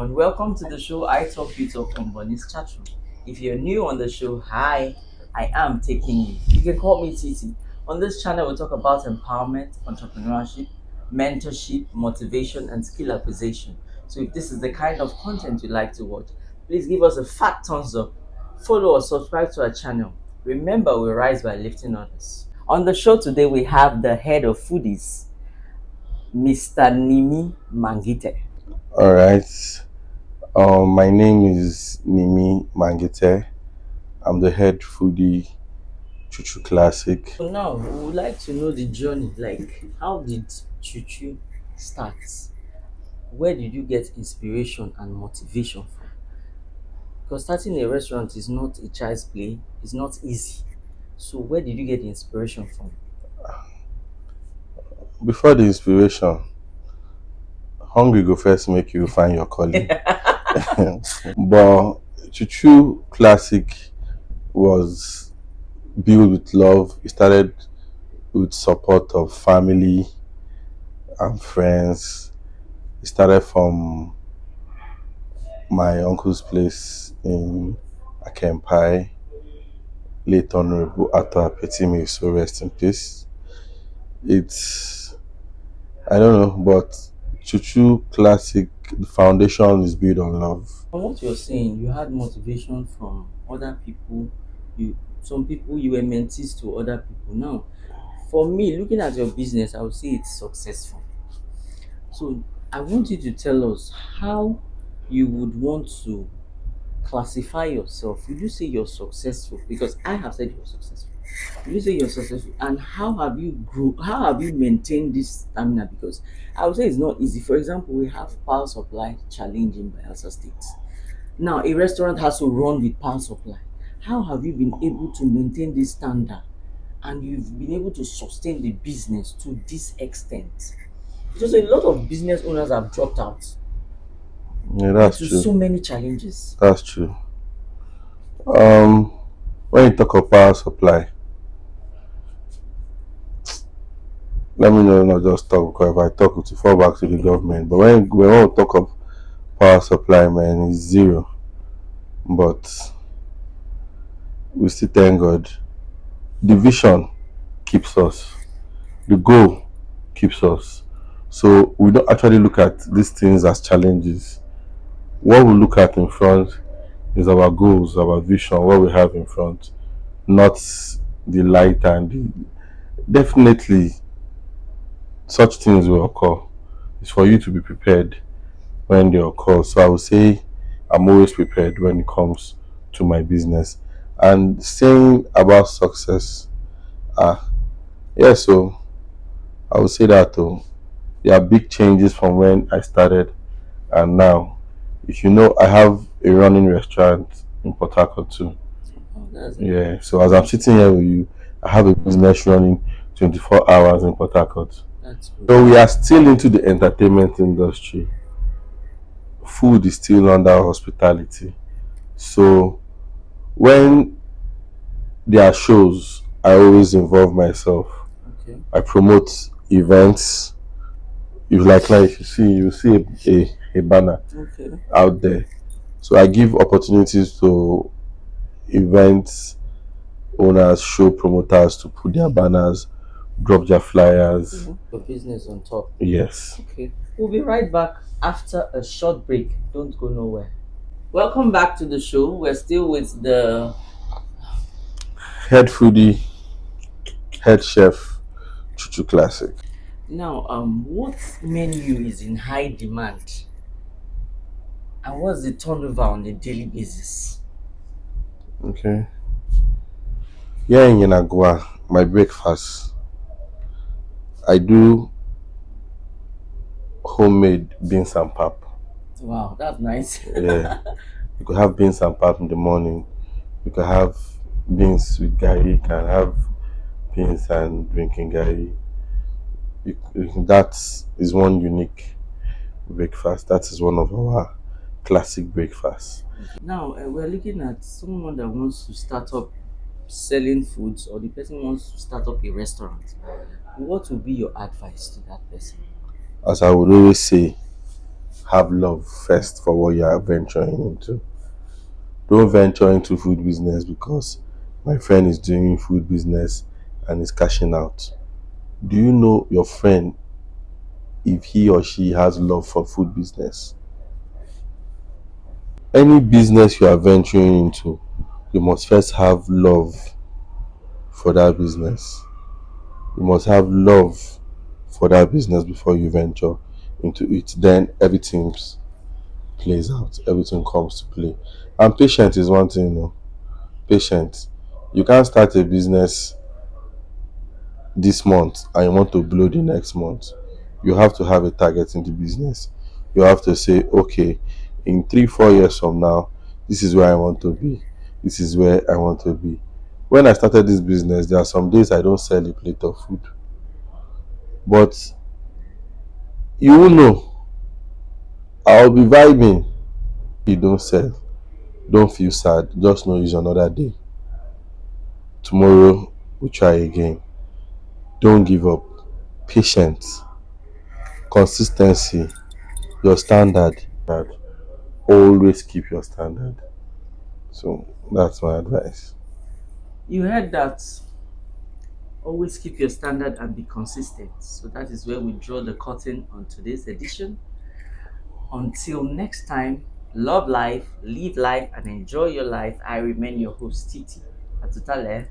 everyone, welcome to the show I Talk You Talk on Bonnies ChatRoom. If you're new on the show, hi, I am taking you. You can call me Titi. On this channel, we talk about empowerment, entrepreneurship, mentorship, motivation, and skill acquisition. So if this is the kind of content you like to watch, please give us a fat thumbs up, follow or subscribe to our channel. Remember, we rise by lifting others. On the show today, we have the head of foodies, Mr. Nimi Mangite. All right. My name is Nimi Mangite. I'm the head foodie ChewChew Classic. So now we would like to know the journey. Like, how did ChewChew start? Where did you get inspiration and motivation from? Because starting a restaurant is not a child's play. It's not easy. So where did you get the inspiration from? Before the inspiration, hungry go first make you find your calling. But ChewChew Classic was built with love. It started with support of family and friends. It started from my uncle's place in Akempai, late Honorable Ato Apetimi, so rest in peace. It's, I don't know, but ChewChew Classic, the foundation is built on love. From what you're saying, you had motivation from other people. Some people you were mentees to other people. Now, for me, looking at your business, I would say it's successful. So I want you to tell us how you would want to classify yourself. Would you say you're successful? Because I have said you're successful. Would you say you're successful? And how have you grew? How have you maintained this stamina? Because I would say it's not easy. For example, we have power supply challenge in Bayelsa State. Now, a restaurant has to run with power supply. How have you been able to maintain this standard? And you've been able to sustain the business to this extent? Because a lot of business owners have dropped out Yeah, due that's to true. so many challenges. That's true. When you talk of power supply, let me know not just talk, because if I talk to fall back to the government. But when we talk of power supply, man, it's zero. But we still thank God. The vision keeps us. The goal keeps us. So we don't actually look at these things as challenges. What we look at in front is our goals, our vision, what we have in front, not the light and definitely such things will occur. It's for you to be prepared when they occur. So I would say I'm always prepared when it comes to my business. And saying about success, ah, yeah, so I would say that too. There are big changes from when I started and now. If you know, I have a running restaurant in Port Harcourt too. Oh, that's it. Yeah, so as I'm sitting here with you, I have a business running 24 hours in Port Harcourt. That's good. So we are still into the entertainment industry. Food is still under hospitality. So when there are shows, I always involve myself. Okay. I promote events. If like now, if you see a banner Okay. out there. So I give opportunities to events owners, show promoters to put their banners, drop their flyers. Your business on top. Yes. Okay. We'll be right back after a short break. Don't go nowhere. Welcome back to the show. We're still with the Head foodie, head chef, ChewChew Classic. now. What menu is in high demand, and what's the turnover on a daily basis? Okay. Here in Yenagua, my breakfast, I do homemade beans and pap. Wow, that's nice. Yeah. You could have beans and pap in the morning. You could have beans with gari. You can have beans and drinking gari. That is one unique breakfast. That is one of our classic breakfasts. Now we're looking at someone that wants to start up selling foods, or the person wants to start up a restaurant. What would be your advice to that person? As I would always say, have love first for what you are venturing into. Don't venture into food business because my friend is doing food business and is cashing out. Do you know your friend if he or she has love for food business? Any business you are venturing into, you must first have love for that business. You must have love for that business before you venture into it. Then everything plays out, everything comes to play. And patience is one thing, you know. Patience. You can't start a business this month and you want to blow the next month. You have to have a target in the business. You have to say, okay, in 3 4 years from now, this is where I want to be. This is where I want to be. When I started this business, there are some days I don't sell a plate of food. But you will know, I'll be vibing. You don't sell. Don't feel sad. Just know it's another day. Tomorrow we try again. Don't give up. Patience, consistency, your standard. Always keep your standard. So that's my advice. You heard that. Always keep your standard and be consistent. So that is where we draw the curtain on today's edition. Until next time, love life, live life, and enjoy your life. I remain your host, Titi Atutale.